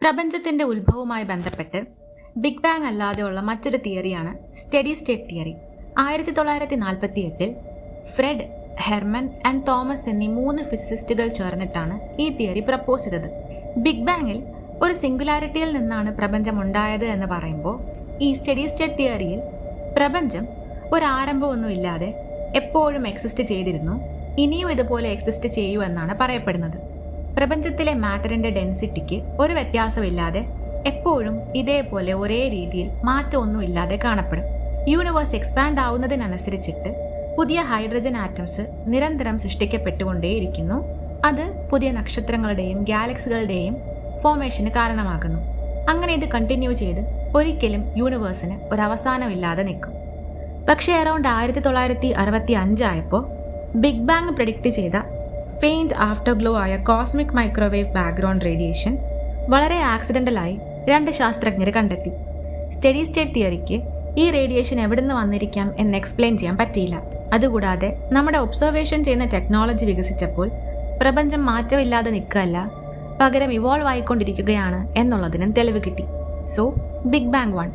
പ്രപഞ്ചത്തിന്റെ ഉത്ഭവവുമായി ബന്ധപ്പെട്ട് big bang അല്ലാതെയുള്ള മറ്റൊരു തിയറിയാണ് steady state theory. 1948 Fred, Herman and Thomas എന്നീ 3 ഫിസിസിസ്റ്റുകൾ ചേർന്നിട്ടാണ് ഈ തിയറി പ്രപ്പോസ് ചെയ്തത്. ബിഗ് ബാങ്ങിൽ ഒരു സിംഗുലാരിറ്റിയിൽ നിന്നാണ് പ്രപഞ്ചം ഉണ്ടായത് എന്ന് പറയുമ്പോൾ, ഈ സ്റ്റഡി സ്റ്റേറ്റ് തിയറിയിൽ പ്രപഞ്ചം ഒരു ആരംഭമൊന്നുമില്ലാതെ എപ്പോഴും എക്സിസ്റ്റ് ചെയ്തിരുന്നു, ഇനിയും ഇതുപോലെ എക്സിസ്റ്റ് ചെയ്യൂ എന്നാണ് പറയപ്പെടുന്നത്. പ്രപഞ്ചത്തിലെ മാറ്ററിന്റെ ഡെൻസിറ്റിക്ക് ഒരു വ്യത്യാസമില്ലാതെ എപ്പോഴും ഇതേപോലെ ഒരേ രീതിയിൽ മാറ്റമൊന്നുമില്ലാതെ കാണപ്പെടും. യൂണിവേഴ്സ് എക്സ്പാൻഡ് ആവുന്നതിനനുസരിച്ചിട്ട് പുതിയ ഹൈഡ്രജൻ ആറ്റംസ് നിരന്തരം സൃഷ്ടിക്കപ്പെട്ടുകൊണ്ടേയിരിക്കുന്നു. അത് പുതിയ നക്ഷത്രങ്ങളുടെയും ഗാലക്സികളുടെയും ഫോർമേഷന് കാരണമാകുന്നു. അങ്ങനെ ഇത് കണ്ടിന്യൂ ചെയ്ത് ഒരിക്കലും യൂണിവേഴ്സിന് ഒരവസാനമില്ലാതെ നിൽക്കും. പക്ഷേ അറൗണ്ട് 1965 ആയപ്പോൾ ബിഗ് ബാങ് പ്രെഡിക്റ്റ് ചെയ്ത ഫെയിൻറ്റ് ആഫ്റ്റർ ഗ്ലോ ആയ കോസ്മിക് മൈക്രോവേവ് ബാക്ക്ഗ്രൗണ്ട് റേഡിയേഷൻ വളരെ ആക്സിഡൻ്റലായി 2 ശാസ്ത്രജ്ഞർ കണ്ടെത്തി. സ്റ്റഡി സ്റ്റേറ്റ് തിയറിക്ക് ഈ റേഡിയേഷൻ എവിടുന്ന് വന്നിരിക്കാം എന്ന് എക്സ്പ്ലെയിൻ ചെയ്യാൻ പറ്റിയില്ല. അതുകൂടാതെ നമ്മുടെ ഒബ്സർവേഷൻ ചെയ്യുന്ന ടെക്നോളജി വികസിച്ചപ്പോൾ പ്രപഞ്ചം മാറ്റമില്ലാതെ നിൽക്കുകയല്ല, പകരം ഇവോൾവ് ആയിക്കൊണ്ടിരിക്കുകയാണ് എന്നുള്ളതിനും തെളിവ് കിട്ടി. So big bang 1.